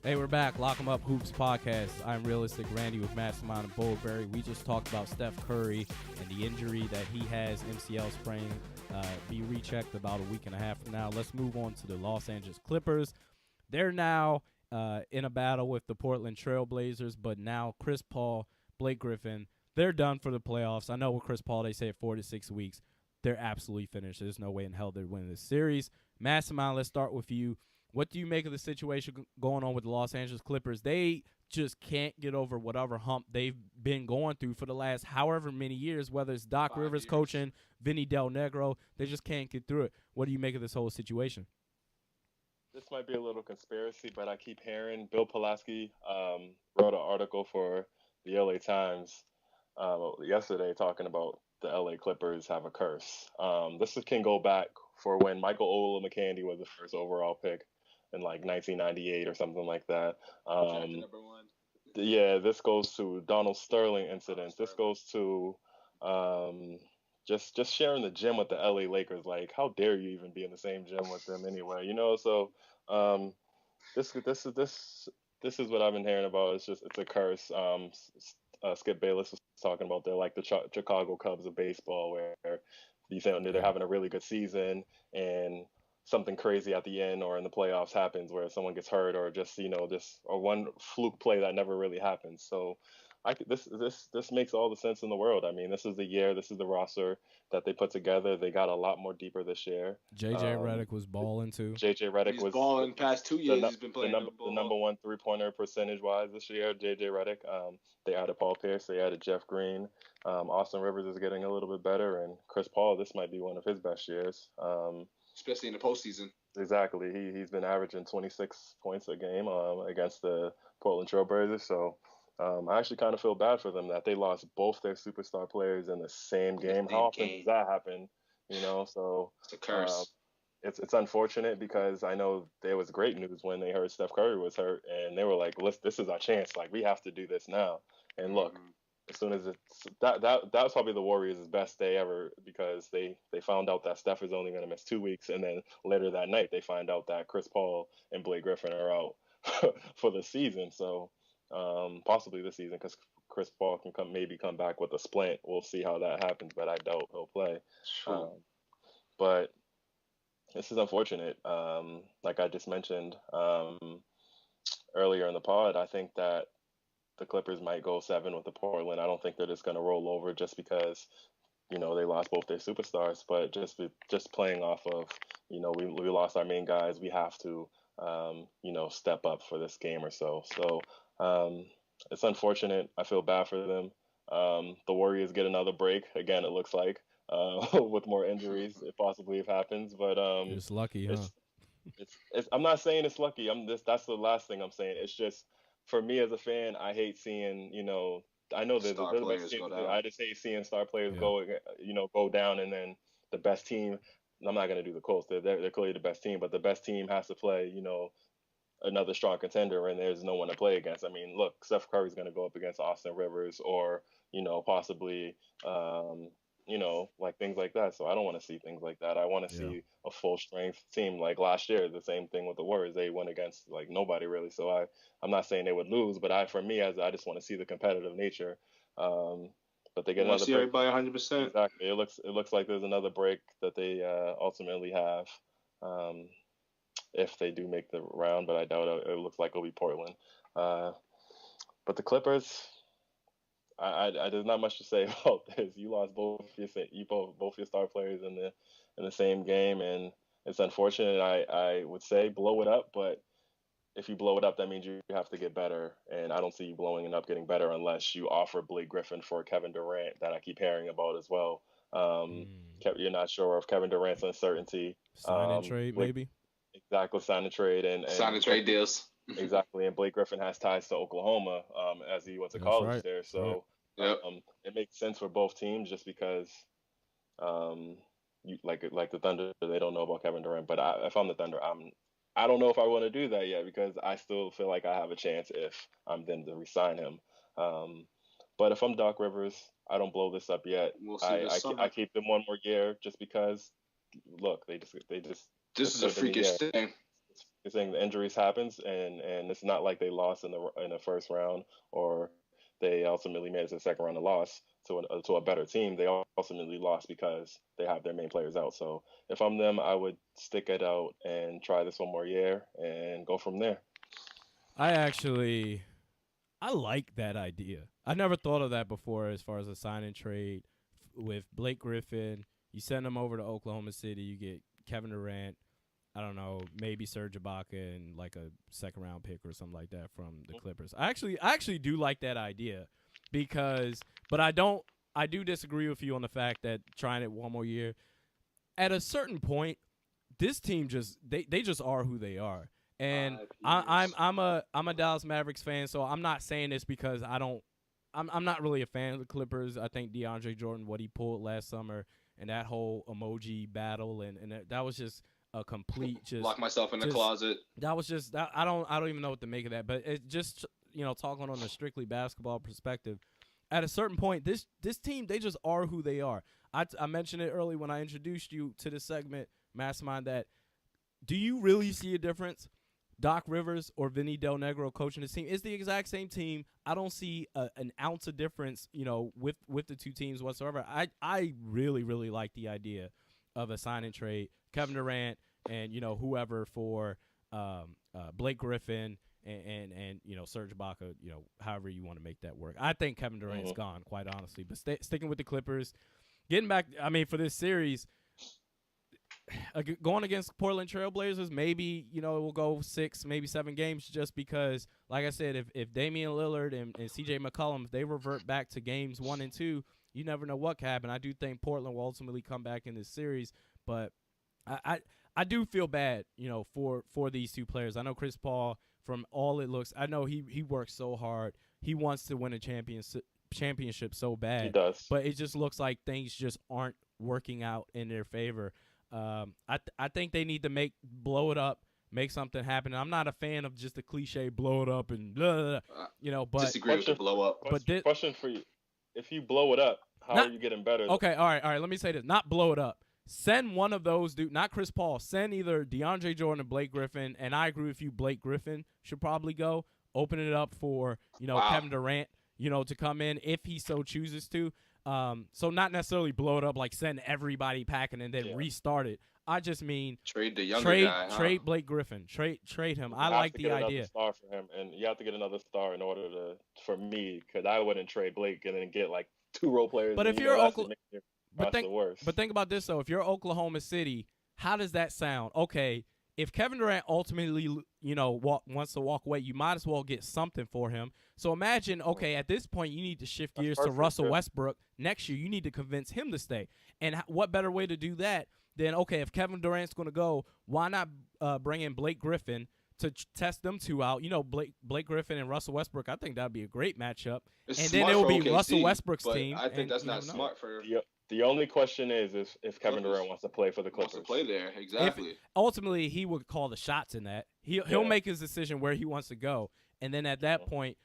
Hey, we're back. Lock 'em Up Hoops podcast. I'm Realistic Randy with Mastermind and Bullberry. We just talked about Steph Curry and the injury that he has, MCL sprain. Be rechecked about a week and a half from now. Let's move on to the Los Angeles Clippers. They're now in a battle with the Portland Trail Blazers, but now Chris Paul, Blake Griffin, they're done for the playoffs. I know with Chris Paul, they say 4 to 6 weeks. They're absolutely finished. There's no way in hell they're winning this series. Mastermind, let's start with you. What do you make of the situation going on with the Los Angeles Clippers? They just can't get over whatever hump they've been going through for the last however many years, whether it's Doc Rivers coaching, Vinny Del Negro. They just can't get through it. What do you make of this whole situation? This might be a little conspiracy, but I keep hearing Bill Pulaski wrote an article for the LA Times yesterday talking about the LA Clippers have a curse. This can go back for when Michael Olowokandi was the first overall pick in like 1998 or something like that. Number one. Yeah, this goes to Donald Sterling incidents. This goes to just sharing the gym with the LA Lakers. Like, how dare you even be in the same gym with them anyway? So this is what I've been hearing about. It's a curse. Skip Bayless was talking about they're like the Chicago Cubs of baseball, where they're having a really good season and something crazy at the end or in the playoffs happens where someone gets hurt or just one fluke play that never really happens. So this makes all the sense in the world. I mean, this is the year, this is the roster that they put together. They got a lot more deeper this year. JJ Redick was balling too. JJ Redick was balling. Past 2 years, he's been playing the number one 3-pointer percentage wise this year. JJ Redick. They added Paul Pierce. They added Jeff Green. Austin Rivers is getting a little bit better, and Chris Paul. This might be one of his best years. Especially in the postseason. Exactly. He's been averaging 26 points a game against the Portland Trail Blazers. So I actually kind of feel bad for them that they lost both their superstar players in the same game. How often does that happen? So it's a curse. It's unfortunate because I know there was great news when they heard Steph Curry was hurt, and they were like, this is our chance. Like, we have to do this now. And look, as soon as that was probably the Warriors' best day ever, because they found out that Steph is only going to miss 2 weeks, and then later that night they find out that Chris Paul and Blake Griffin are out for the season. So possibly this season, because Chris Paul can come back with a splint. We'll see how that happens, but I doubt he'll play. But this is unfortunate. Like I just mentioned earlier in the pod, I think that the Clippers might go 7 with the Portland. I don't think they're just going to roll over just because, they lost both their superstars, but just playing off of, we lost our main guys. We have to, step up for this game or so. So it's unfortunate. I feel bad for them. The Warriors get another break. Again, it looks like, with more injuries, it possibly happens. But it's lucky, huh? It's I'm not saying it's lucky. That's the last thing I'm saying. It's just, for me as a fan, I hate seeing, I know there's the best teams. I just hate seeing star players go down, and then the best team. I'm not going to do the Colts. They're clearly the best team, but the best team has to play, another strong contender, and there's no one to play against. I mean, look, Steph Curry's going to go up against Austin Rivers or, possibly, like things like that. So I don't want to see things like that. I want to see a full strength team like last year. The same thing with the Warriors. They went against like nobody really. So I'm not saying they would lose, but I just want to see the competitive nature. But they get another break. Everybody 100%. Exactly. It looks like there's another break that they ultimately have if they do make the round, but I doubt it. It looks like it'll be Portland. But the Clippers, there's not much to say about this. You lost both your star players in the same game, and it's unfortunate. I would say blow it up, but if you blow it up, that means you have to get better, and I don't see you blowing it up, getting better, unless you offer Blake Griffin for Kevin Durant, that I keep hearing about as well. You're not sure of Kevin Durant's uncertainty. Sign and trade, maybe. Exactly, sign and trade and sign and trade deals. Exactly, and Blake Griffin has ties to Oklahoma, as he went to college there. So it makes sense for both teams, just because you like the Thunder, they don't know about Kevin Durant. But if I'm the Thunder, I don't know if I want to do that yet, because I still feel like I have a chance if I'm them to re-sign him. But if I'm Doc Rivers, I don't blow this up yet. We'll see I keep them one more year, just because. Look, they just. This is a freakish thing. you're saying the injuries happens, and it's not like they lost in the first round, or they ultimately made it to the second round and lost to a better team. They ultimately lost because they have their main players out. So if I'm them, I would stick it out and try this one more year and go from there. I like that idea. I never thought of that before as far as a sign and trade with Blake Griffin. You send him over to Oklahoma City, you get Kevin Durant, I don't know, maybe Serge Ibaka and like a second round pick or something like that from the Clippers. I actually do like that idea but I do disagree with you on the fact that trying it one more year, at a certain point, this team they just are who they are. And I'm a Dallas Mavericks fan, so I'm not saying this because I'm not really a fan of the Clippers. I think DeAndre Jordan, what he pulled last summer, and that whole emoji battle, and that was just a complete lock myself in the closet. That was just I don't even know what to make of that. But it just, talking on a strictly basketball perspective, at a certain point, this team, they just are who they are. I mentioned it early when I introduced you to this segment, Mastermind, that do you really see a difference? Doc Rivers or Vinny Del Negro coaching this team? It's the exact same team. I don't see an ounce of difference, with the two teams whatsoever. I really, really like the idea of a sign and trade, Kevin Durant and whoever for Blake Griffin and Serge Ibaka, however you want to make that work. I think Kevin Durant's gone, quite honestly. But sticking with the Clippers, getting back, for this series, going against Portland Trailblazers, maybe, it will go 6, maybe 7 games just because, like I said, if Damian Lillard and CJ McCollum, if they revert back to games 1 and 2, you never know what can happen. I do think Portland will ultimately come back in this series, but I do feel bad, for these two players. I know Chris Paul, from all it looks, I know he works so hard. He wants to win a championship so bad. He does. But it just looks like things just aren't working out in their favor. I think they need to blow it up, make something happen. I'm not a fan of just the cliche blow it up and blah, blah, but disagree with the blow up. Question for you: if you blow it up, how are you getting better? Okay, all right. Let me say this: not blow it up. Send one of those dudes, not Chris Paul. Send either DeAndre Jordan or Blake Griffin. And I agree with you. Blake Griffin should probably go. Open it up for Kevin Durant, to come in if he so chooses to. So not necessarily blow it up, like send everybody packing and then restart it. I just mean trade the younger guy. Trade Blake Griffin. Trade him. I like the idea. Star for him, and you have to get another star in order for me, because I wouldn't trade Blake and then get like 2 role players. But if you're think about this though. If you're Oklahoma City, how does that sound? Okay, if Kevin Durant ultimately wants to walk away, you might as well get something for him. So imagine, okay, at this point you need to shift gears to Russell Westbrook. Next year you need to convince him to stay. And what better way to do that than, okay, if Kevin Durant's going to go, why not bring in Blake Griffin to test them two out? Blake Griffin and Russell Westbrook, I think that would be a great matchup. It's and then it will be OKC, Russell Westbrook's team. I think that's not smart for The only question is if Kevin Durant wants to play for the Clippers. Wants to play there, exactly. Ultimately, he would call the shots in that. He'll make his decision where he wants to go. And then at that point,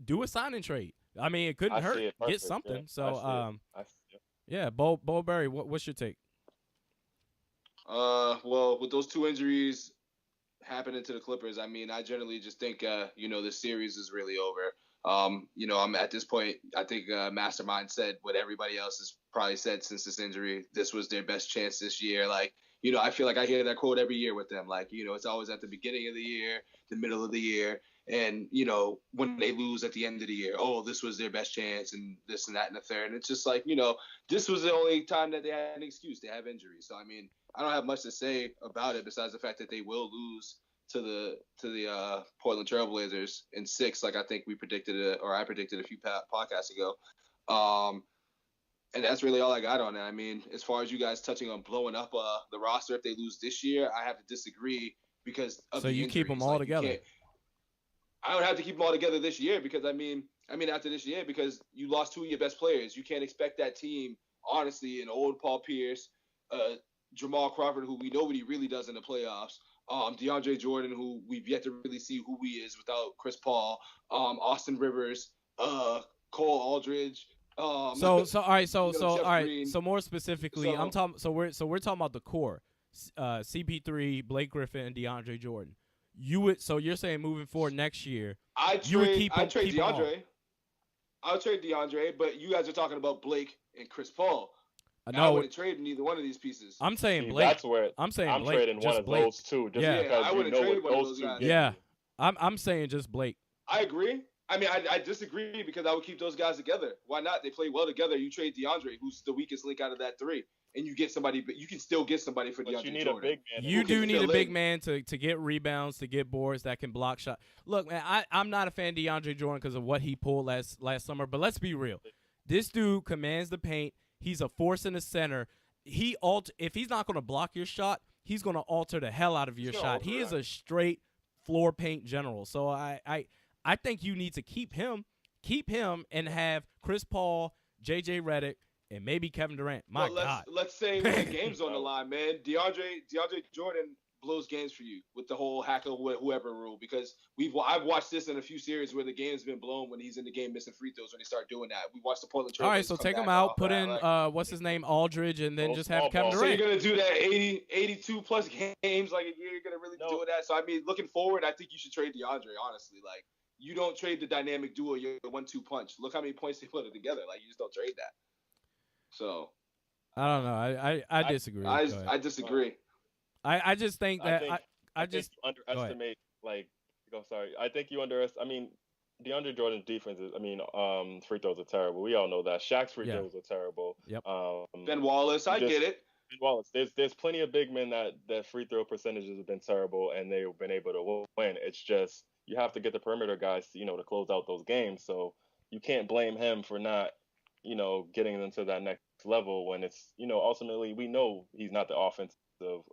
do a sign and trade. I mean, it couldn't hurt. Get something. So, yeah, Bo Berry, what's your take? Well, with those 2 injuries happening to the Clippers, I mean, I generally just think, this series is really over. I'm at this point, I think Mastermind said what everybody else has probably said since this injury. This was their best chance this year. Like, I feel like I hear that quote every year with them. Like, it's always at the beginning of the year, the middle of the year, and, when they lose at the end of the year, oh, this was their best chance and this and that and the third. And it's just like, this was the only time that they had an excuse. They have injuries. So, I mean, I don't have much to say about it besides the fact that they will lose to the Portland Trailblazers in 6, like I think we predicted it, or I predicted a few podcasts ago. And that's really all I got on it. I mean, as far as you guys touching on blowing up the roster if they lose this year, I have to disagree because of the injuries. Keep them all together. I would have to keep them all together this year because I mean after this year, because you lost 2 of your best players. You can't expect that team, honestly, an old Paul Pierce, Jamal Crawford, who we know what he really does in the playoffs, DeAndre Jordan, who we've yet to really see who he is without Chris Paul, Austin Rivers, Cole Aldridge. All right. So more specifically, we're talking about the core. CP3, Blake Griffin, and DeAndre Jordan. So you're saying moving forward next year, I trade DeAndre. I'll trade DeAndre, but you guys are talking about Blake and Chris Paul. No, I wouldn't trade neither one of these pieces. I'm saying Blake. That's where I'm saying Blake. trading one of those two. Just because I wouldn't trade one of those guys. Yeah, I'm saying just Blake. I agree. I mean, I disagree because I would keep those guys together. Why not? They play well together. You trade DeAndre, who's the weakest link out of that three, and you get somebody. But you can still get somebody for DeAndre. You need Jordan. a big man. You do need a big man to get rebounds, to get boards that can block shots. Look, man, I'm not a fan of DeAndre Jordan because of what he pulled last summer. But let's be real. This dude commands the paint. He's a force in the center. If he's not going to block your shot, he's going to alter the hell out of your shot. He is a straight floor paint general. So I think you need to keep him and have Chris Paul, JJ Redick, and maybe Kevin Durant. God. Let's say when the game's on the line, man. DeAndre Jordan blows games for you with the whole hack of whoever rule, because I've watched this in a few series where the game's been blown when he's in the game missing free throws when they start doing that. We watched the Portland Trail. All right, so take him out, put in what's his name, Aldridge, and then just have Kevin Durant. So you're gonna do that 82 plus games like a year? You're gonna really do that? So I mean, looking forward, I think you should trade DeAndre. Honestly, like you don't trade the dynamic duo, you're the 1-2 punch. Look how many points they put it together. Like you just don't trade that. So I don't know. I disagree. I disagree. I just think that I just underestimate I think you underestimate. I mean, DeAndre Jordan's defense is. I mean, free throws are terrible. We all know that. Shaq's free throws are terrible. Yep. Ben Wallace, I get it. Ben Wallace, there's plenty of big men that free throw percentages have been terrible and they've been able to win. It's just you have to get the perimeter guys, to close out those games. So you can't blame him for not, getting them to that next level when it's, ultimately we know he's not the offensive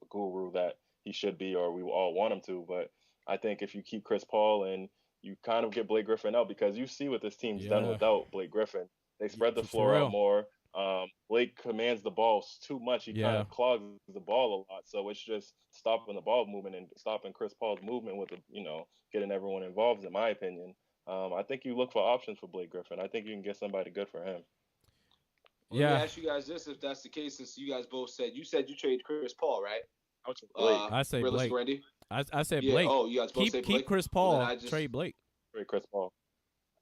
guru that he should be or we all want him to. But I think if you keep Chris Paul and you kind of get Blake Griffin out, because you see what this team's done without Blake Griffin. They spread the floor out more. Blake commands the ball too much. He kind of clogs the ball a lot. So it's just stopping the ball movement and stopping Chris Paul's movement with getting everyone involved, in my opinion. I think you look for options for Blake Griffin. I think you can get somebody good for him. Let me ask you guys this, if that's the case, since you guys both said you trade Chris Paul, right? I say Blake. Randy? I said Blake. Oh, you guys both say Blake? Keep Chris Paul, trade Blake. Trade Chris Paul.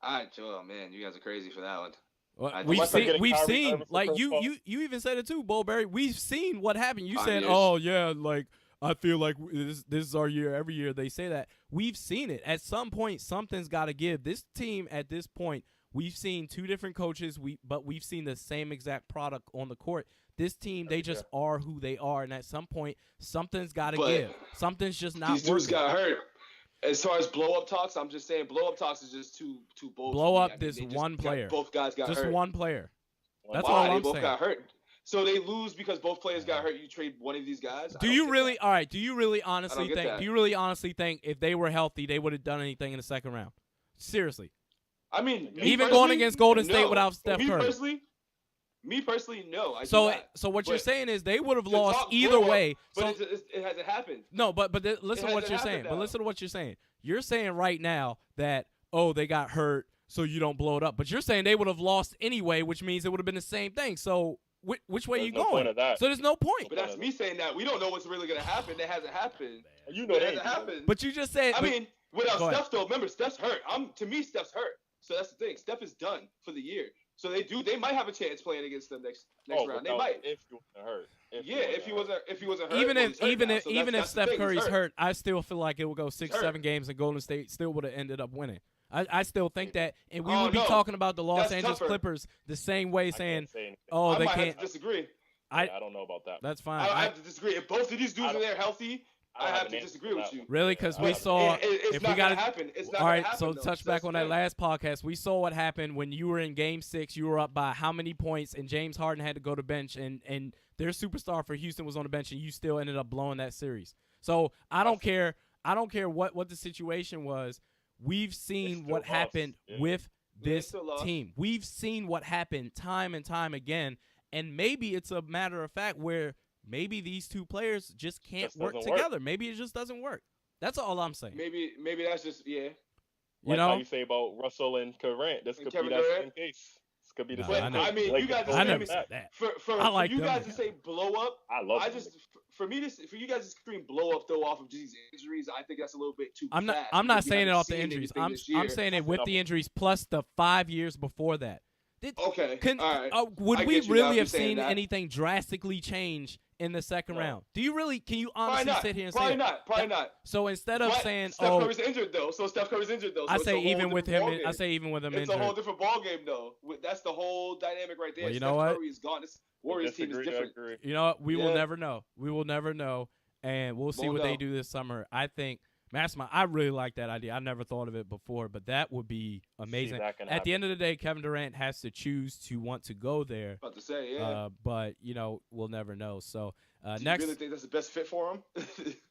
Oh man, you guys are crazy for that one. Well, we've seen like you even said it too, Bullberry. We've seen what happened. You said, "Oh yeah, like I feel like this is our year." Every year they say that. We've seen it. At some point, something's got to give. This team at this point, we've seen two different coaches. But we've seen the same exact product on the court. This team, they just are who they are, and at some point, something's got to give. Something's just not working. These dudes got hurt. As far as blow-up talks, I'm just saying blow-up talks is just too bold. Blow up this one player. Both guys got hurt. Just one player. That's all I'm saying. They both got hurt. So they lose because both players got hurt. You trade one of these guys? Do you really honestly think if they were healthy, they would have done anything in the second round? Seriously. I mean, even going against Golden State without Steph Curry. Me personally, no. So what you're saying is they would have lost either way. But it hasn't happened. No, but listen to what you're saying. But listen to what you're saying. You're saying right now that, they got hurt, so you don't blow it up. But you're saying they would have lost anyway, which means it would have been the same thing. So which way are you going? So there's no point. But that's me saying that. We don't know what's really going to happen. It hasn't happened. It hasn't happened. But you just said. I mean, without Steph, though, remember, Steph's hurt. To me, Steph's hurt. So that's the thing. Steph is done for the year. So they might have a chance playing against them next round. They might. If he wasn't hurt. If he wasn't hurt. Even if Steph Curry's hurt, I still feel like it would go 6-7 games and Golden State still would have ended up winning. I still think that, and we would be talking about the Los Angeles Clippers the same way, saying, they can't. Have to disagree. I don't know about that. That's fine. I have to disagree. If both of these dudes are there healthy, I have to disagree with you. Really? Because we saw it's not going to happen. It's not all right, happen, so though. touch back on that last podcast. We saw what happened when you were in Game 6. You were up by how many points, and James Harden had to go to bench, and their superstar for Houston was on the bench, and you still ended up blowing that series. So I don't care. I don't care what the situation was. We've seen what happened with this team. We've seen what happened time and time again, and maybe it's a matter of fact where maybe these two players just can't work together. Maybe it just doesn't work. That's all I'm saying. Maybe that's just Like how you say about Russell and Durant. This could be that same case. This could be the same. I mean, you guys. I never said that. For you guys to say blow up. I love. for you guys to scream blow up though off of these injuries, I think that's a little bit too fast. I'm not saying it off the injuries. I'm saying it with the injuries plus the 5 years before that. All right. Would we really have seen anything drastically change in the second round? Can you honestly sit here and say Probably not. So instead of saying, Steph Curry's injured though. I say even with him injured. It's a whole different ball game though. That's the whole dynamic right there. Well, you know what? Curry is gone. This Warriors team is different. You know what? We will never know. We will never know, and we'll see what they do this summer. I think. Mastermind, I really like that idea. I never thought of it before, but that would be amazing. At the end of the day, Kevin Durant has to choose to want to go there. About to say, yeah. But, we'll never know. So, do next. you really think that's the best fit for him?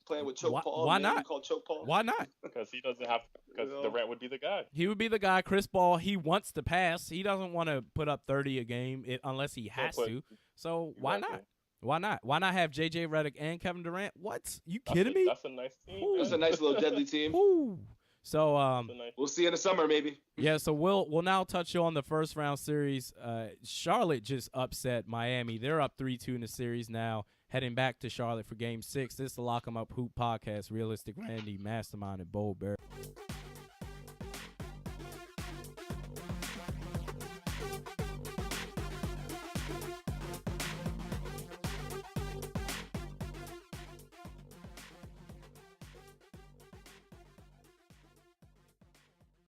Playing with Choke Paul? Why not? Called Choke Paul? Why not? Because he doesn't have – because Durant would be the guy. He would be the guy. Chris Paul, he wants to pass. He doesn't want to put up 30 a game unless he has to. So, why not? Why not? Why not have J.J. Redick and Kevin Durant? What? You kidding me? That's a nice team. Ooh. That's a nice little deadly team. Ooh. So we'll see in the summer maybe. Yeah, so we'll now touch on the first round series. Charlotte just upset Miami. They're up 3-2 in the series now, heading back to Charlotte for Game 6. This is the Lock 'em Up Hoop Podcast. Realistic Randy, Mastermind, and Bold Bear.